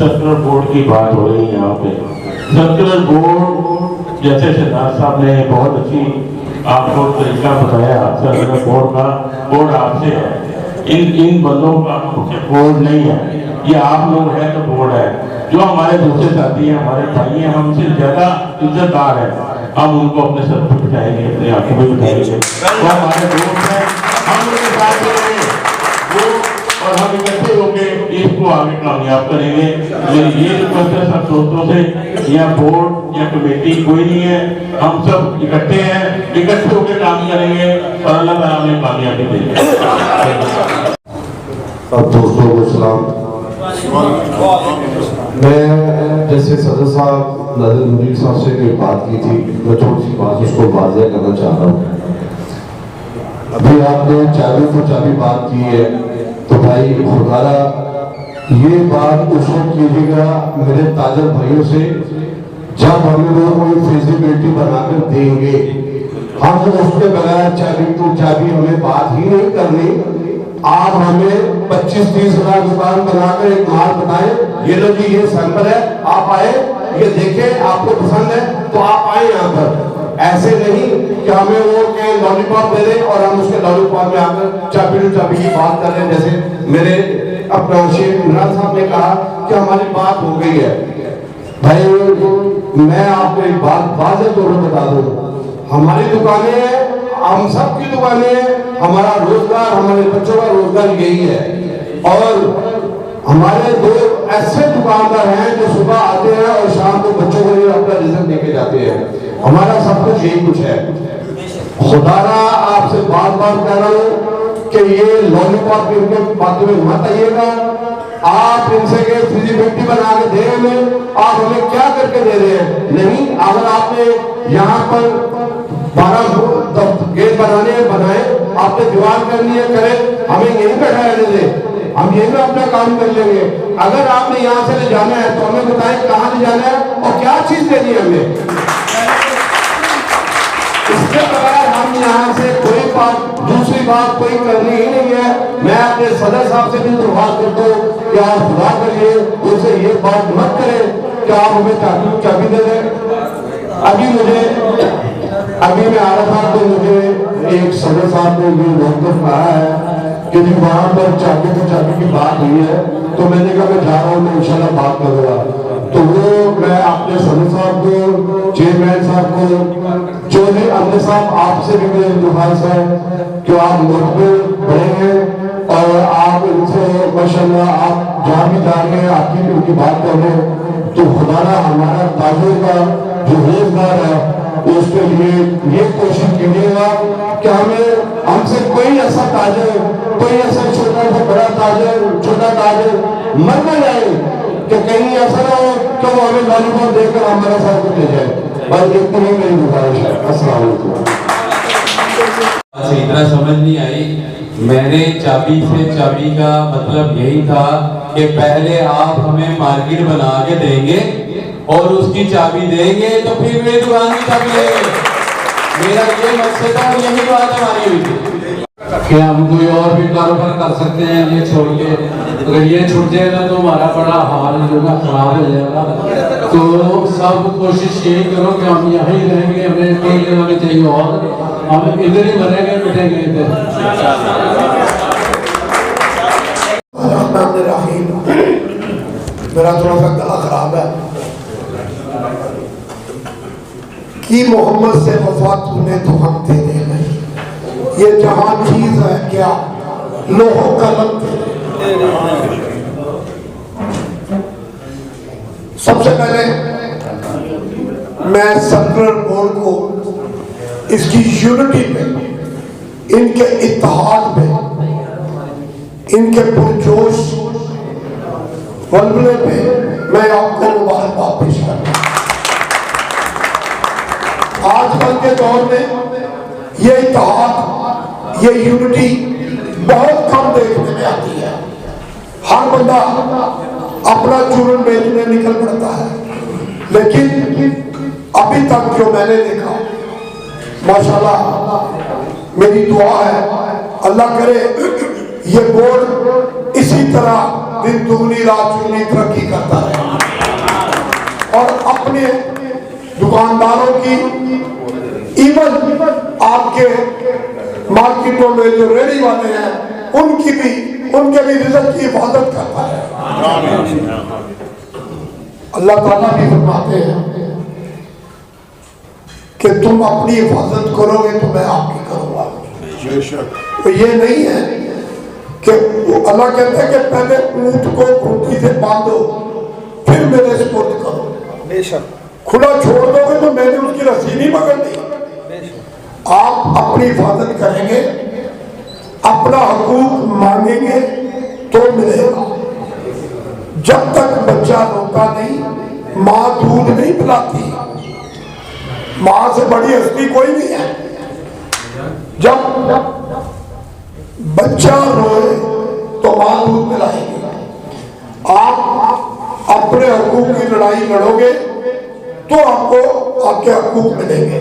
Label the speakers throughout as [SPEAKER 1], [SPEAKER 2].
[SPEAKER 1] Circular board की बात हो रही है यहाँ पे। सर्कुलर बोर्ड जैसे शहजाद साहब ने बहुत अच्छी आपको तरीका बताया, सर्कुलर बोर्ड का बोर्ड आपसे है, इन बंदों का बोर्ड नहीं है, ये आप लोग हैं तो बोर्ड है। जो हमारे दूसरे साथी हैं, हमारे भाई हैं, हमसे ज्यादा इज्जतदार है, हम उनको अपने सर पर बिठाएंगे, अपने आंखों में बिठाएंगे। वो हमारे दोस्त हैं, हम उनके साथ चलेंगे वो, और हम इकट्ठे होकर इसको आगे कामयाब करेंगे। ये रिक्वेस्ट है सब दोस्तों से, या बोर्ड या कमेटी कोई नहीं है, हम सब इकट्ठे हैं, इकट्ठे होकर काम करेंगे और अल्लाह ताला हमें कामयाबी देंगे।
[SPEAKER 2] अब दोस्तों को सलाम। मैं जैसे सदर साहब नाज़िर मुनीर साहब से कोई बात की थी, मैं थोड़ी सी बात उसको वाज़ेह करना चाह रहा हूँ। अभी आपने चाबी को चाबी बात की है, तो भाई खुदारा ये बात उस वक्त कीजिएगा मेरे ताजर भाइयों से जब हमें वो कोई फिजिबिलिटी बनाकर देंगे, हम उसके बगैर चाबी टू चाबी हमें बात ही नहीं करनी। आप हमें 25-30 हजार दुकान बनाकर एक माल बनाए, ये लो जी ये सैंपल है, आप आए ये देखें, आपको पसंद है तो आप आए यहाँ पर। ऐसे नहीं कि हमें वो के लॉलीपॉप दे दें और हम उसके लॉलीपॉप में आकर चाबी टू चाबी की बात कर रहे हैं। जैसे मेरे अपना शेख इमरान साहब ने कहा कि हमारी बात हो गई है। भाई मैं आपको एक बात वाज़ेह तौर पर बता दूं, हमारी दुकानें हैं, हम सब की दुकानें हैं, हमारा रोजगार, हमारे बच्चों का रोजगार यही है। और हमारे दो ऐसे दुकानदार हैं जो सुबह आते हैं और शाम को बच्चों को लिए अपना रिजल्ट लेके जाते हैं। हमारा सब कुछ यही कुछ है। खुदारा आपसे बार बार कह रहा हूँ कि ये लॉलीपॉप इनके बातों में मत आइएगा। आप इनसे के फिजिबिलिटी बना के दे हमें, आप हमें क्या करके दे रहे हैं? नहीं, अगर आपने यहाँ पर 12 गेट बनाने बनाए, आपने दीवार करनी है करें, हमें यहीं बैठा रहने दें, हम यहीं में अपना काम कर लेंगे। अगर आपने यहाँ से ले जाना है तो हमें बताएं कहाँ ले जाना है और क्या चीज देनी है हमें। इसके बगैर हम यहाँ से कोई बात, दूसरी बात कोई करनी ही नहीं है। मैं अपने सदर साहब से भी दरख्वास्त करता हूँ कि आप खुदा करिए उनसे ये बात मत करें कि आप हमें चाबी दे दें। अभी मैं आ रहा था तो मुझे एक सदर साहब ने ये मौक़िफ़ कहा है कि वहां पर चाबी तो चाबी की बात हुई है, तो मैंने कहा मैं जा रहा हूँ, मैं इंशाल्लाह बात करूँगा। तो वो मैं अपने सदर साहब को, चेयरमैन साहब को, चौधरी अमर साहब, आपसे भी मेरी गुजारिश है कि आप मुतमिन रहेंगे और आप इनसे माशाल्लाह आप जहाँ भी जा रहे हैं आपकी उनकी बात कर रहे हैं, तो खुदारा हमारा ताजों का जो रोजगार है उसके लिए ये कोशिश कीजिएगा कि हमें हमसे कोई ऐसा ताजर, कोई ऐसा छोटा सा बड़ा ताजर, छोटा ताजर मर न जाए कि कहीं ऐसा ना हो कि वो हमें लॉलीपॉप देकर हमारा सब कुछ ले जाए। बस इतनी ही मेरी गुजारिश है। अस्सलाम वालेकुम।
[SPEAKER 3] इतना समझ नहीं आई। मैंने चाबी से चाबी का मतलब यही था कि पहले आप हमें मार्केट बना के देंगे और उसकी चाबी देंगे तो फिर मेरी दुकान की चाबी लेंगे। मेरा ये मकसद था, यही बात हमारी हुई थी
[SPEAKER 4] कि हम कोई और भी कारोबार कर सकते हैं ये छोड़ के। अगर ये छूट जाएगा तो हमारा बड़ा हाल जो है खराब हो जाएगा। तो सब कोशिश यही करो कि हम यहीं रहेंगे, हमें कोई लेना चाहिए और हम इधर ही मरेंगे बैठेंगे इधर।
[SPEAKER 5] मेरा थोड़ा सा गला खराब है कि मोहम्मद से वफा तूने तो हम तेरे नहीं, ये जहां चीज है क्या लोहो कलम। सबसे पहले मैं सर्कुलर बोर्ड को इसकी यूनिटी पे, इनके इत्तेहाद पे, इनके पुरजोश वल्वले पे मैं आपको मुबारकबाद पेश करता हूं। आजकल के दौर में ये इत्तेहाद, ये यूनिटी बहुत कम देखने में आती है। हर बंदा अपना चूरन बेचने निकल पड़ता है, लेकिन अभी तक जो मैंने देखा माशाल्लाह मेरी दुआ है अल्लाह करे ये बोर्ड इसी तरह दिन दुगनी रात चुगनी तरक्की करता रहे। अपने दुकानदारों की, इवन आपके मार्केटों में जो रेडी वाले हैं उनके भी रिजल्ट की हिफाजत करता है। अल्लाह ताला भी फरमाते हैं कि तुम अपनी हिफाजत करोगे तो मैं आपकी करूंगा। तो ये नहीं है कि अल्लाह कहता है कि पहले ऊंट को खूंटी से बांधो फिर मेरे सुपुर्द करो। खुला छोड़ दोगे तो मैंने उसकी रस्सी नहीं पकड़नी। आप अपनी हिफाजत करेंगे, अपना हकूक मांगेंगे तो मिलेगा। जब तक बच्चा रोता नहीं, माँ दूध नहीं पिलाती। माँ से बड़ी हस्ती कोई नहीं है। जब बच्चा रोए तो माँ दूध पिलाएगी। आप अपने हकूक की लड़ाई लड़ोगे तो आपको आपके हकूक मिलेंगे।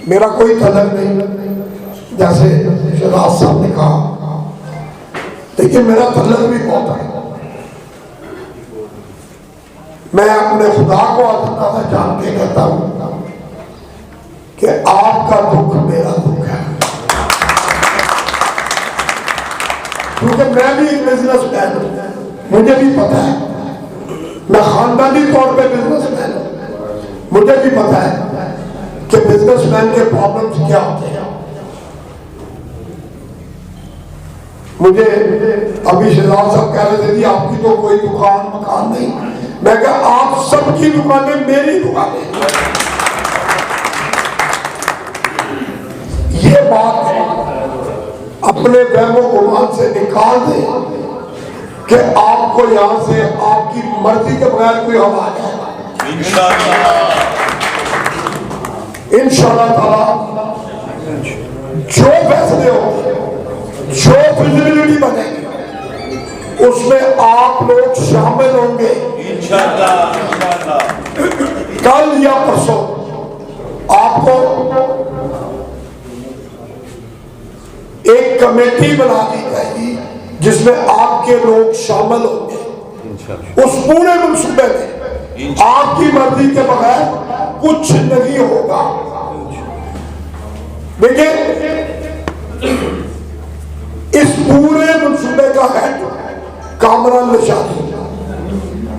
[SPEAKER 5] मेरा कोई तलब नहीं, जैसे शहजाद साहब ने कहा, लेकिन मेरा तलब भी बहुत है। मैं अपने खुदा को आज़ाद जान के कहता हूं कि आपका दुख मेरा दुख है, क्योंकि मैं भी एक बिजनेसमैन हूं। मुझे भी पता है, मैं खानदानी तौर पे बिजनेसमैन हूं। मुझे भी पता है कि बिजनेसमैन के प्रॉब्लम्स क्या होते हैं। मुझे अभी शहजाद साहब कह रहे थे कि आपकी तो कोई दुकान मकान नहीं। मैं कहा आप सबकी दुकानें मेरी दुकानें। ये बात अपने वहमो गुमान से निकाल दें कि आपको यहां से आपकी मर्जी के बगैर कोई हवा आ जाएगा। इंशाअल्लाह ताला जो फैसले होंगे, जो फिजिबिलिटी बनेगी, उसमें आप लोग शामिल होंगे इंशाअल्लाह। कल या परसों आपको एक कमेटी बना दी जाएगी जिसमें आपके लोग शामिल होंगे। उस पूरे मंसूबे में आपकी मर्जी के बगैर कुछ नहीं होगा। देखिए, इस पूरे मंसूबे का हेड कामरान निशानी,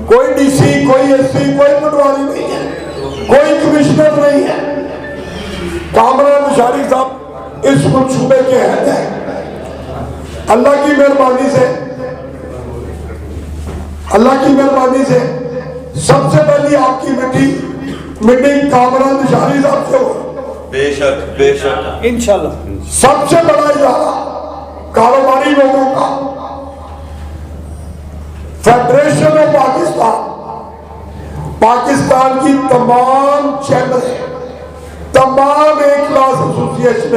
[SPEAKER 5] कोई डीसी, कोई एसपी, कोई पटवारी नहीं है, कोई कमिश्नर नहीं है। कामरान निशानी साहब इस मंसूबे के हेड है। अल्लाह की मेहरबानी से सबसे पहली आपकी मीटिंग कामरान निशानी साहब से हो। बेशक इंशाल्लाह। सबसे बड़ा इदारा कारोबारी लोगों का फेडरेशन ऑफ पाकिस्तान की तमाम चैम्बरें, तमाम एक क्लास एसोसिएशन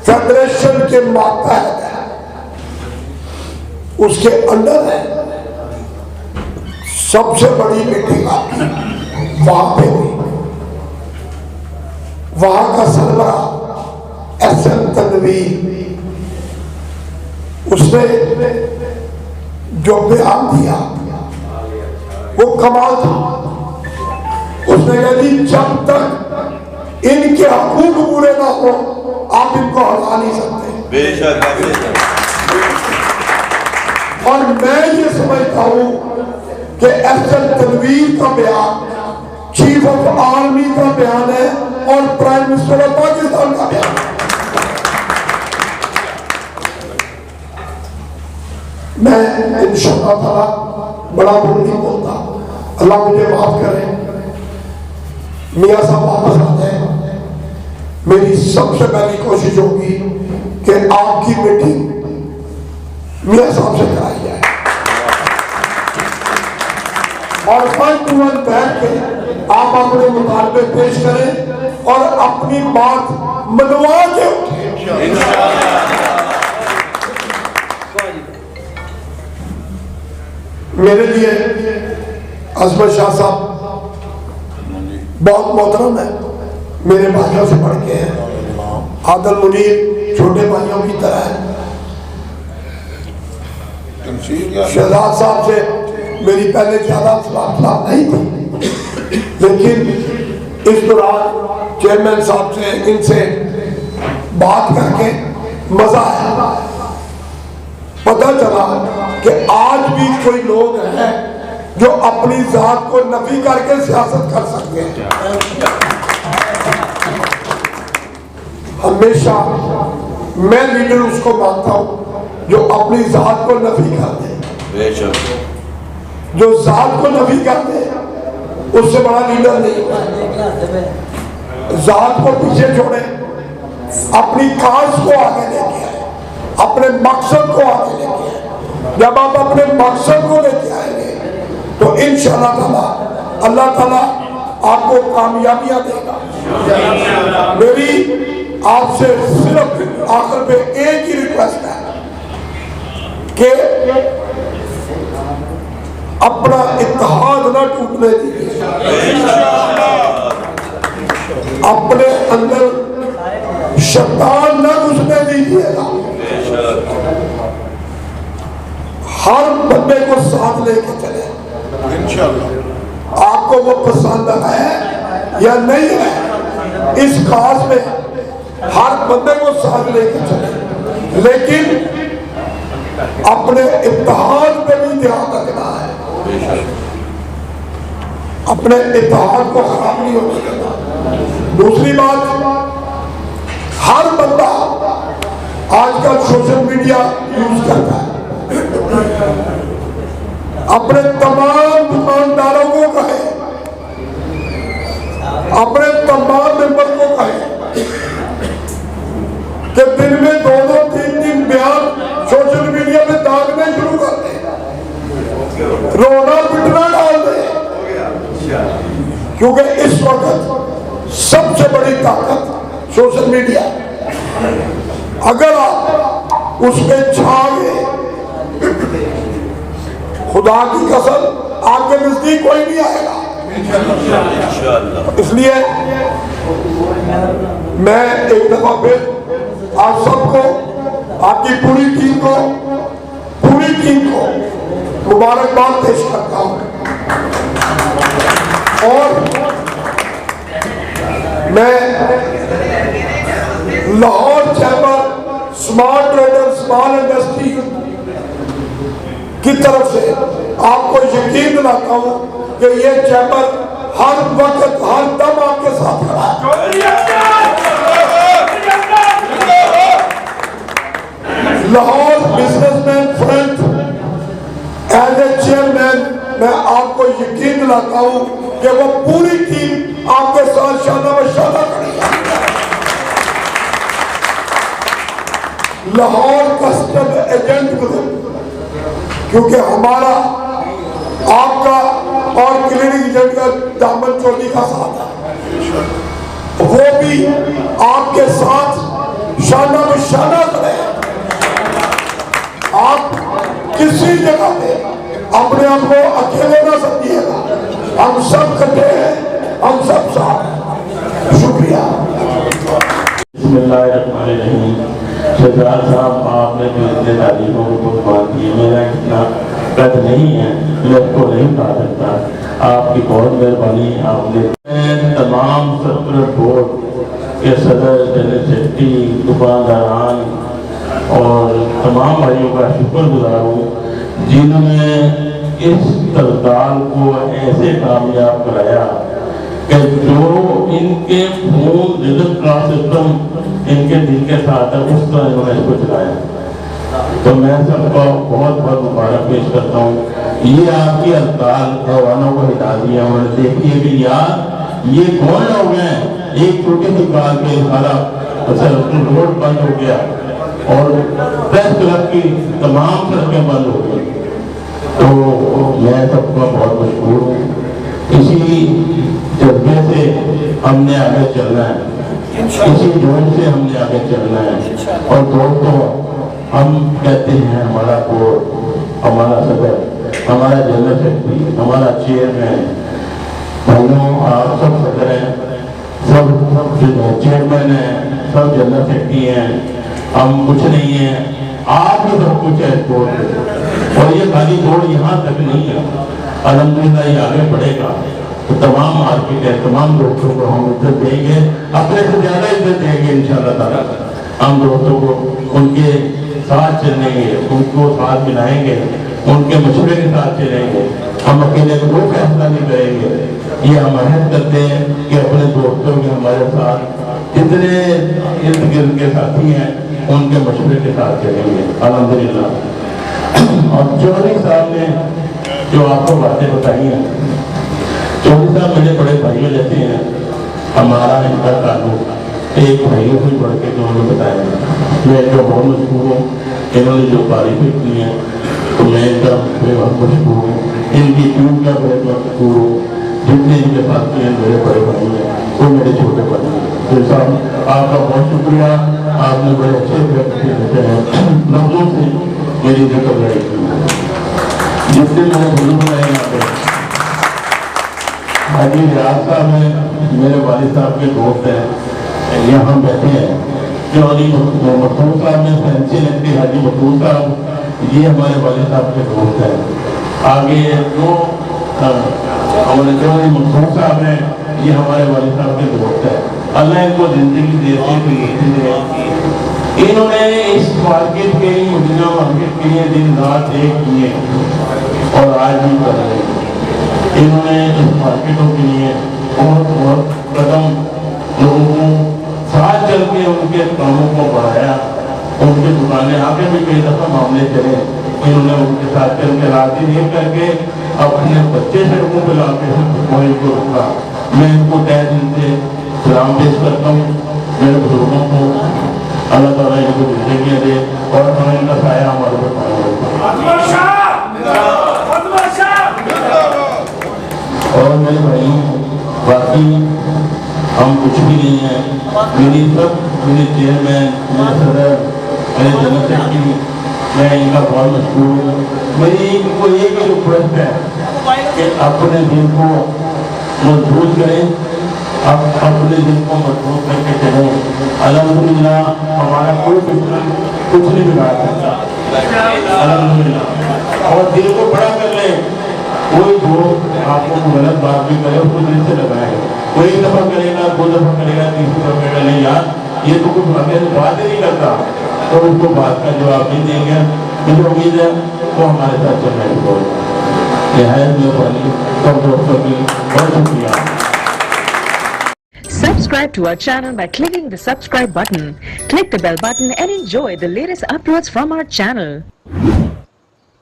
[SPEAKER 5] फेडरेशन के मातहत है, उसके अंडर है। सबसे बड़ी मीटिंग आपकी वहां पे हुई। वहां का सरबराह एसएम तनवीर, उसने जो बयान दिया वो कमाल था। उसने कहा जी जब तक इनके हकूक पूरे ना हो आप इनको हटा नहीं सकते। बेशक। और मैं ये समझता हूं कि एसएम तनवीर का बयान चीफ ऑफ आर्मी का बयान है और प्राइम मिनिस्टर ऑफ पाकिस्तान का बयान है। मैं इंशाअल्लाह ताला बड़ा बोल नहीं बोलता, अल्लाह मुझे माफ करे। मियाँ साहब वापस आ जाए, मेरी सबसे पहली कोशिश होगी कि आपकी मीटिंग मियाँ साहब से कराई जाए और 1 to 1 बैठ के आप अपने मुतालबे पेश करें और अपनी बात मनवा के उठें। मेरे लिए अजमत शाह साहब बहुत मोहतरम है, मेरे भाइयों से बढ़ के हैं। आदल मुनीर छोटे भाइयों की तरह है। शहजाद साहब से मेरी पहले ज्यादा सलाह नहीं थी, लेकिन इस दौरान चेयरमैन साहब से इनसे बात करके मजा आया। पता चला कि आज भी कोई लोग हैं जो अपनी जात को नफी करके सियासत कर सकते हैं। हमेशा मैं लीडर उसको मानता हूं जो अपनी जात को नफी कर दे। जो जात को नफी कर दे उससे बड़ा लीडर नहीं होगा। जात को पीछे छोड़े, अपनी काज को आगे लेके आए, अपने मकसद को आगे लेके आए। जब आप अपने मकसद को लेके आएंगे तो इंशाअल्लाह ताला अल्लाह ताला आपको कामयाबियां देगा। मेरी आपसे सिर्फ आखिर पे एक ही रिक्वेस्ट है कि अपना इत्तेहाद ना टूटने दीजिए, अपने अंदर शैतान ना घुसने दीजिएगा। हर बंदे को साथ लेके चले, इंशाअल्लाह। आपको वो पसंद है या नहीं है, इस काज में हर बंदे को साथ लेके चले, लेकिन अपने इत्तेहाद पे भी ध्यान रखना है। अपने इत्तेहाद को खराब नहीं होने देना। दूसरी बात, हर बंदा आजकल सोशल मीडिया यूज करता है। अपने तमाम दुकानदारों को कहे, अपने तमाम मेंबर को कहे कि दिन में 2-2, 3-3 बयान सोशल मीडिया पे दागने शुरू कर दे, रोना पिटना डाल दे, क्योंकि इस वक्त सबसे बड़ी ताकत सोशल मीडिया। अगर आप उसमें छा गए, खुदा की कसम आपके नजदीक कोई नहीं आएगा। इसलिए मैं एक दफा फिर आप सबको, आपकी पूरी टीम को मुबारकबाद पेश करता हूं। और मैं Lahore chamber smart trader small industry की तरफ से आपको यकीन दिलाता हूं कि ये चैम्बर हर वक्त हर दम आपके साथ खड़ा है। Lahore businessman front as a chairman मैं आपको यकीन दिलाता हूं कि वो पूरी टीम आपके साथ शाना बशाना खड़ी है। लाहौर कस्टम एजेंट ग्रुप, क्योंकि हमारा आपका और क्लियरिंग एजेंट का दामन चोली का साथ है, वो भी आपके साथ शाना बशाना खड़े हैं। आप किसी जगह पे अपने आप को अकेले ना समझिएगा, हम सब इकट्ठे हैं, हम सब साथ हैं। शुक्रिया।
[SPEAKER 1] बिस्मिल्लाहिर्रहमानिर्रहीम। शहजाद साहब, आपने जो इतने तारीफों को कुर्बान किए, मेरा इतना कद नहीं है, मैं इसको नहीं कहा सकता। आपकी बहुत मेहरबानी। आपने तमाम सर्कुलर बोर्ड के सदर, जनरल सेक्रेटरी, दुकानदारान और तमाम भाइयों का शुक्रगुजार हूँ जिन्होंने इस हड़ताल को ऐसे कामयाब कराया कि जो इनके फोन रिजल्ट का सिस्टम इनके दिल के साथ है, उस तरह इन्होंने इसको चलाया। तो मैं सबको बहुत बहुत मुबारक पेश करता हूँ। ये आपकी हड़ताल रवानों को हिटा दिया। उन्होंने देखिए कि यार ये कौन लोग हैं, एक छोटी सी बात पे सारा रोड बंद हो गया और प्रेस क्लब की तमाम सड़कें बंद हो गई। तो मैं सबका बहुत मशहूर हूँ। इसी जज्बे से हमने आगे चलना है, इसी जोश से हमने आगे चलना है। और दोस्तों, हम कहते हैं हमारा बोर्ड, हमारा सदर, हमारा जनरल सेक्रेटरी, हमारा चेयरमैन, भाइयों आप सब सदर हैं, सब चेयरमैन हैं, सब जनरल सेक्रेटरी हैं, हम कुछ नहीं है, आप ही सब कुछ है बोर्ड। और ये खाली दौड़ यहाँ तक नहीं है, अल्हम्दुलिल्लाह ये आगे बढ़ेगा। तो तमाम मार्केट है, तमाम दोस्तों को हम इज्जत देंगे, अपने से ज्यादा इज्जत देंगे इंशाअल्लाह ताला। हम दोस्तों को उनके साथ चलेंगे, उनको साथ मिलाएंगे, उनके मशवरे के साथ चलेंगे। हम अकेले कोई फैसला नहीं करेंगे। ये हम अहद करते हैं कि अपने दोस्तों के हमारे साथ जितने इर्द गिर्द के साथी हैं उनके मशवरे के साथ चलेंगे अल्हम्दुलिल्लाह। और चौधरी साहब ने जो आपको बातें बताई हैं, चौधरी साहब मेरे बड़े भाइयों जैसे हैं। हमारा इनका ताल्लुक एक भाइयों से बढ़ के जो उन्होंने बताया, मैं इनका बहुत मशहूर हूँ। इन्होंने जो तारीफें की हैं तो मैं इनका बहुत मशहूर हूँ, इनकी ट्यूब का बहुत मशहूर हूँ। जितने इनके साथी हैं मेरे बड़े भाई हैं, वो मेरे छोटे भाई हैं। तो साहब आपका बहुत शुक्रिया, आपने बड़े अच्छे लफ्जों से मेरी जिक्र लड़ाई की। जितने मैंने भूल बनाए यहाँ पे हाजी रियाज साहब हैं, मेरे वालिद साहब के दोस्त हैं, यहाँ बैठे हैं। जो अली मखदूम साहब ने फैंसी लगती हाजी मखदूम साहब, ये हमारे वालिद साहब के दोस्त हैं। आगे जो हमारे जो मखदूम साहब हैं, ये हमारे वालिद साहब के दोस्त हैं। अल्लाह इनको जिंदगी देते इन्होंने इस मार्केट के लिए, मदीना मार्केट के लिए दिन रात एक किए और आज भी कर रहे हैं। इन्होंने इस मार्केटों के लिए बहुत कदम लोगों को साथ चल के उनके कामों को बढ़ाया। उनकी दुकानें आगे भी कई दफा मामले चले, इन्होंने उनके साथ चल के रात ही देख करके अपने बच्चे सड़कों पर लाके वहीं को रखा। मैं इनको तय दिल से सलाम पेश करता हूँ। मेरे बुजुर्गों को अल्लाह ताला इनको जिंदगी दे और हमें इनका साया हमारे ऊपर पाया। और मेरे भाइयों, बाकी हम कुछ भी नहीं है। मेरे चेयरमैन, मेरे सदर, मेरे जनरल सेक्रेटरी, मैं इनका बहुत मशहूर हूँ। मेरी इनको एक ही रिक्वेस्ट है कि अपने दिल को मजबूत करें, अब अपने दिल को मजबूत करके चलें। अल्हम्दुलिल्लाह हमारा कोई दुश्मन कुछ नहीं बिगाड़ सकता, अल्हम्दुलिल्लाह। और दिल को बड़ा कर ले, कोई जो आपको गलत बात भी करे उसको दिल से लगाए। कोई एक दफा करेगा, दो दफा करेगा, तीसरी दफा करेगा, नहीं यार ये तो कुछ बात ही नहीं करता, तो उसको बात का जवाब नहीं देंगे। मुझे उम्मीद है वो हमारे साथ चल रहे हैं। यह है मेहरबानी सब दोस्तों की, बहुत शुक्रिया।
[SPEAKER 6] Subscribe to our channel by clicking the subscribe button. Click the bell button and enjoy the latest uploads from our channel.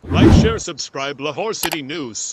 [SPEAKER 7] Like, share, subscribe Lahore City News.